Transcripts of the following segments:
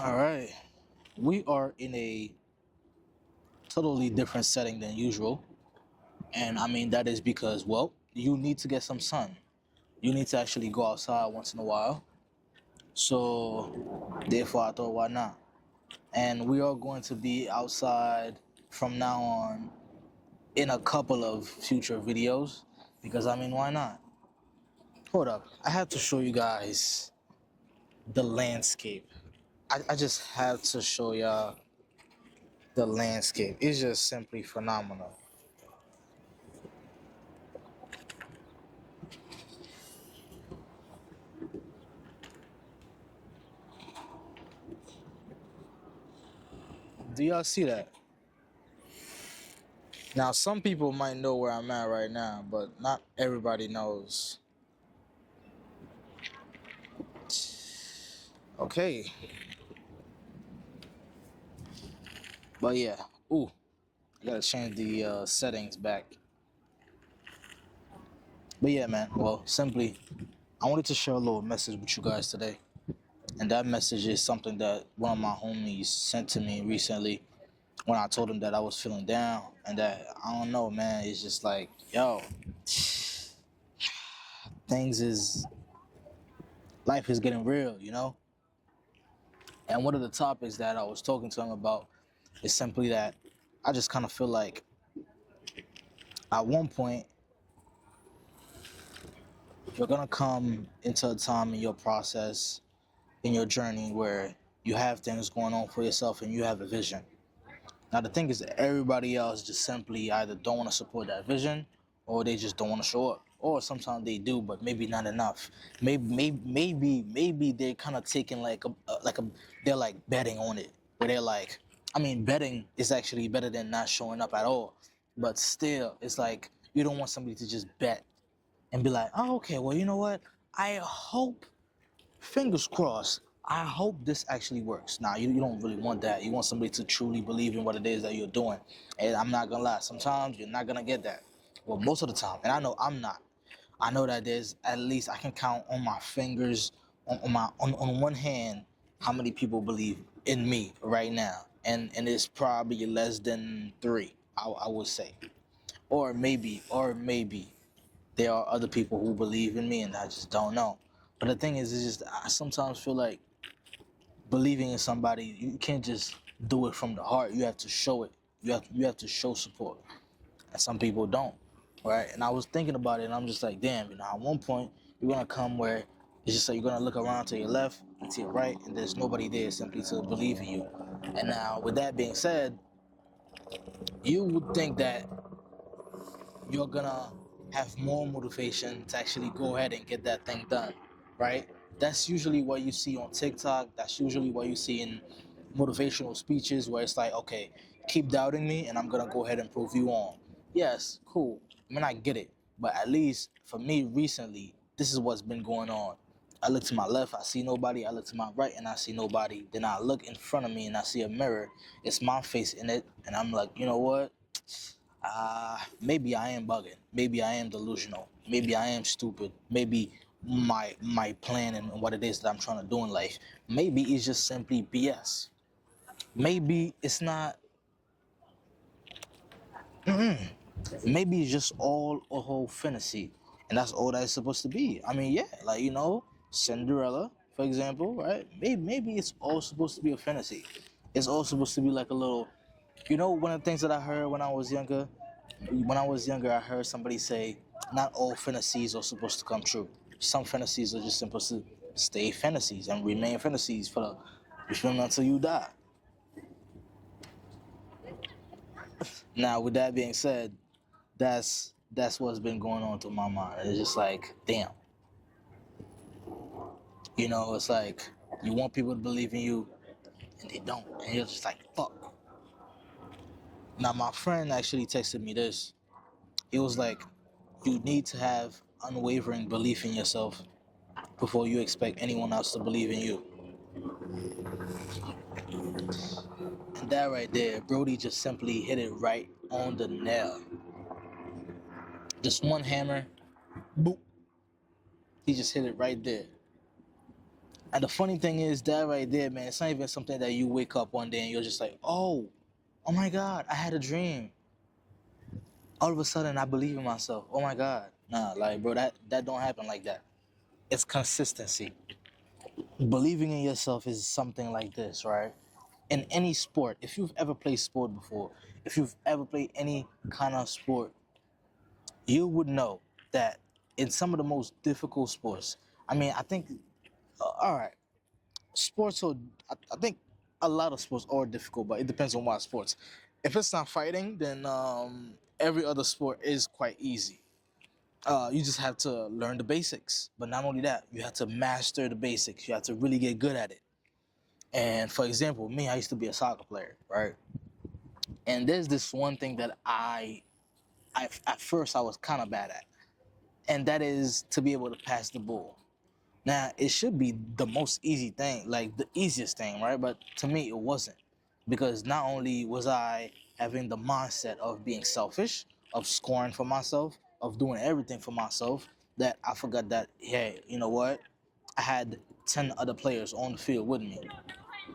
All right. We are in a totally different setting than usual. And I mean, that is because, well, you need to get some sun. You need to actually go outside once in a while. So, therefore, I thought, why not? And we are going to be outside from now on in a couple of future videos. Because, I mean, why not? Hold up. I have to show you guys the landscape. I just have to show y'all the landscape. It's just simply phenomenal. Do y'all see that? Now, some people might know where I'm at right now, but not everybody knows. Okay, but yeah. Ooh, I gotta change the settings back. But yeah, man. Well, simply, I wanted to share a little message with you guys today, and that message is something that one of my homies sent to me recently when I told him that I was feeling down and that I don't know, man. It's just like, yo, things is life is getting real, you know. And one of the topics that I was talking to him about is simply that I just kind of feel like at one point you're gonna come into a time in your process, in your journey where you have things going on for yourself and you have a vision. Now the thing is that everybody else just simply either don't want to support that vision or they just don't want to show up. Or sometimes they do, but maybe not enough. Maybe they're kind of taking like a they're like betting on it, where they're like, I mean, betting is actually better than not showing up at all. But still, it's like you don't want somebody to just bet and be like, oh, okay, well, you know what? I hope, fingers crossed, I hope this actually works. Now, you don't really want that. You want somebody to truly believe in what it is that you're doing. And I'm not going to lie, sometimes you're not going to get that. Well, most of the time. And I know I'm not. I know that there's at least, I can count on my fingers, on one hand, how many people believe in me right now. And it's probably less than three, I would say. Or maybe there are other people who believe in me and I just don't know. But the thing is, it's just I sometimes feel like believing in somebody, you can't just do it from the heart. You have to show it. You have to show support, and some people don't, right? And I was thinking about it, and I'm just like, damn, at one point you're gonna come where it's just like you're gonna look around to your left and to your right, and there's nobody there simply to believe in you. And now, with that being said, you would think that you're gonna have more motivation to actually go ahead and get that thing done, right? That's usually what you see on TikTok. That's usually what you see in motivational speeches where it's like, okay, keep doubting me and I'm gonna go ahead and prove you wrong. Yes, cool. I mean, I get it. But at least for me recently, this is what's been going on. I look to my left, I see nobody. I look to my right and I see nobody. Then I look in front of me and I see a mirror. It's my face in it. And I'm like, you know what? Maybe I am bugging. Maybe I am delusional. Maybe I am stupid. Maybe my plan and what it is that I'm trying to do in life, maybe it's just simply BS. Maybe it's not. Maybe it's just all a whole fantasy, and that's all that it's supposed to be. I mean, yeah, like Cinderella, for example, right? Maybe it's all supposed to be a fantasy. It's all supposed to be like a little. One of the things that I heard when I was younger. When I was younger, I heard somebody say, "Not all fantasies are supposed to come true. Some fantasies are just supposed to stay fantasies and remain fantasies for until you die." Now, with that being said, that's what's been going on through my mind. It's just like, damn, it's like you want people to believe in you and they don't, and you're just like, fuck. Now, my friend actually texted me this. He was like, you need to have unwavering belief in yourself before you expect anyone else to believe in you. And that right there, Brody just simply hit it right on the nail. Just one hammer, boop. He just hit it right there. And the funny thing is that right there, man, it's not even something that you wake up one day and you're just like, oh my God, I had a dream. All of a sudden, I believe in myself. Oh my God. Nah, like, bro, that don't happen like that. It's consistency. Believing in yourself is something like this, right? In any sport, if you've ever played sport before, if you've ever played any kind of sport, you would know that in some of the most difficult sports, I mean, I think, all right, sports are, I think a lot of sports are difficult, but it depends on what sports. If it's not fighting, then every other sport is quite easy. You just have to learn the basics. But not only that, you have to master the basics. You have to really get good at it. And for example, me, I used to be a soccer player, right? And there's this one thing that I at first I was kind of bad at, and that is to be able to pass the ball. Now, it should be the most easy thing, like the easiest thing, right? But to me, it wasn't. Because not only was I having the mindset of being selfish, of scoring for myself, of doing everything for myself, that I forgot that, hey, you know what? I had 10 other players on the field with me,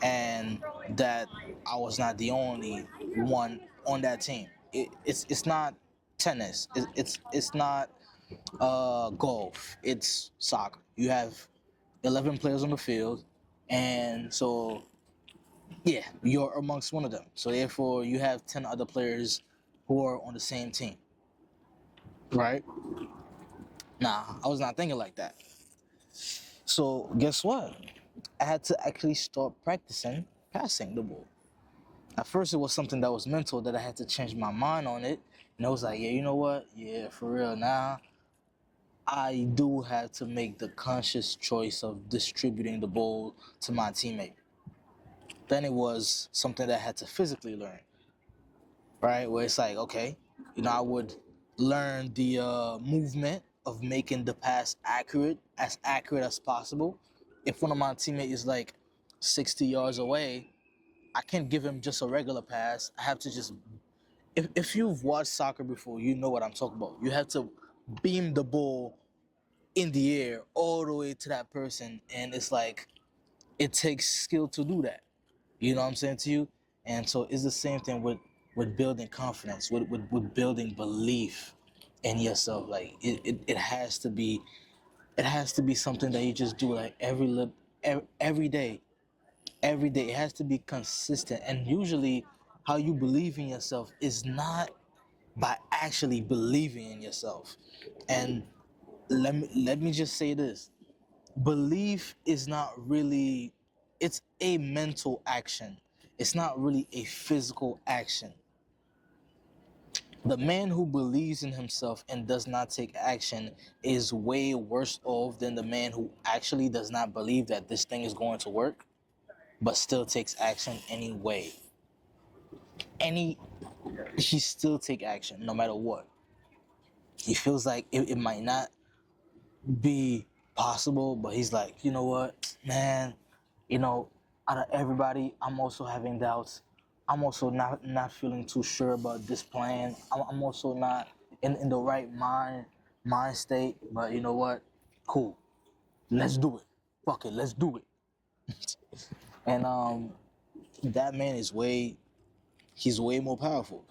and that I was not the only one on that team. It's not tennis. It's not golf. It's soccer. You have 11 players on the field, and so yeah, you're amongst one of them. So therefore, you have 10 other players who are on the same team, right? Nah, I was not thinking like that. So guess what? I had to actually start practicing passing the ball. At first, it was something that was mental that I had to change my mind on it, and I was like, yeah, you know what? Yeah, for real. Now I do have to make the conscious choice of distributing the ball to my teammate. Then it was something that I had to physically learn, right? Where it's like, okay, I would learn the movement of making the pass as accurate as possible. If one of my teammates is like 60 yards away, I can't give him just a regular pass. I have to just, if you've watched soccer before, you know what I'm talking about. You have to beam the ball in the air all the way to that person, and it's like, it takes skill to do that. You know what I'm saying to you? And so it's the same thing with building confidence, with building belief in yourself. Like it has to be, it has to be something that you just do like every day. Every day. It has to be consistent. And usually how you believe in yourself is not by actually believing in yourself. And let me just say this. Belief is not really, it's a mental action. It's not really a physical action. The man who believes in himself and does not take action is way worse off than the man who actually does not believe that this thing is going to work but still takes action anyway. Any He still take action no matter what. He feels like it might not be possible, but he's like, you know what, man, you know, out of everybody, I'm also having doubts. I'm also not feeling too sure about this plan. I'm also not in the right mind state. But you know what? Cool. Let's do it. Fuck it. Let's do it. And that man is he's way more powerful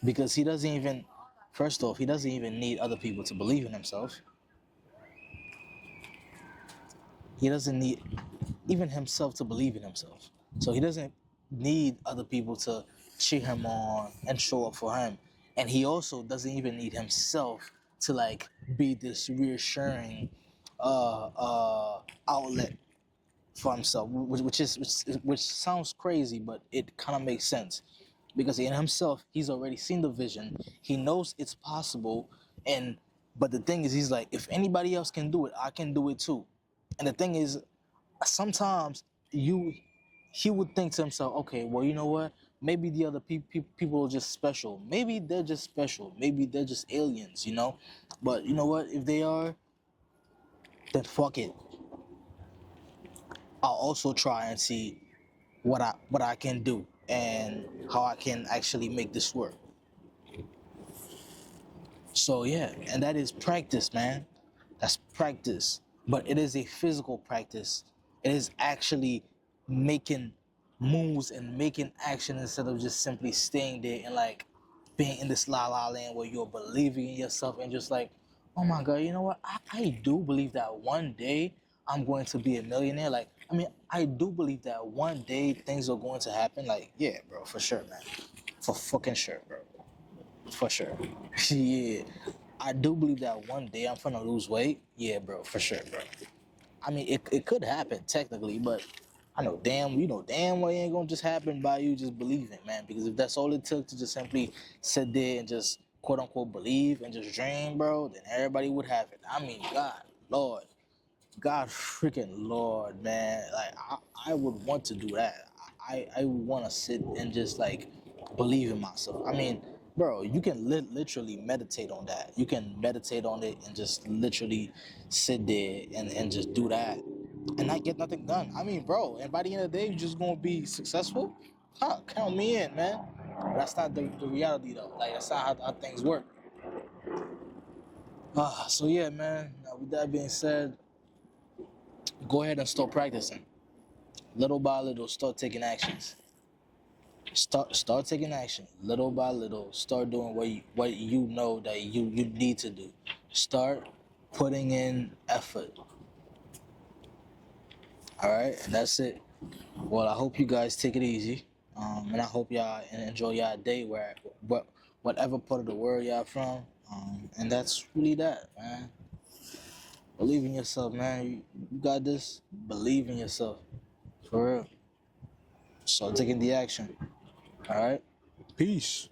because he doesn't even. First off, he doesn't even need other people to believe in himself. He doesn't need even himself to believe in himself. So he doesn't need other people to cheer him on and show up for him. And he also doesn't even need himself to like be this reassuring outlet for himself, which sounds crazy, but it kind of makes sense because in himself he's already seen the vision. He knows it's possible, and but the thing is, he's like, if anybody else can do it, I can do it too. And the thing is, sometimes you he would think to himself, okay, well, you know what? Maybe the other people are just special. Maybe they're just special. Maybe they're just aliens, you know? But you know what? If they are, then fuck it. I'll also try and see what I can do and how I can actually make this work. So yeah, and that is practice, man. That's practice. but it is a physical practice. It is actually making moves and making action instead of just simply staying there and like being in this la la land where you're believing in yourself and just like, oh my god, you know what? I do believe that one day I'm going to be a millionaire. Like, I mean, I do believe that one day things are going to happen. Like, yeah, bro, for sure, man, for fucking sure, bro, for sure. Yeah, I do believe that one day I'm gonna lose weight. Yeah, bro, for sure, bro. I mean, it could happen technically, but you know damn well it ain't gonna just happen by you just believing, man. Because if that's all it took to just simply sit there and just quote unquote believe and just dream, bro, then everybody would have it. I mean, Lord, God freaking Lord, man. Like I would want to do that. I would want to sit and just like believe in myself. I mean, bro, you can literally meditate on that. You can meditate on it and just literally sit there and just do that and not get nothing done. I mean, bro, and by the end of the day, you're just gonna be successful. Huh? Count me in, man. But that's not the reality though. Like that's not how things work. So yeah, man. Now, with that being said, go ahead and start practicing. Little by little, start taking actions. Start taking action. Little by little, start doing what you know that you need to do. Start putting in effort. All right, and that's it. Well, I hope you guys take it easy, and I hope y'all enjoy y'all day whatever part of the world y'all from. And that's really that, man. Believe in yourself, man. You got this. Believe in yourself, for real. Start taking the action. All right. Peace.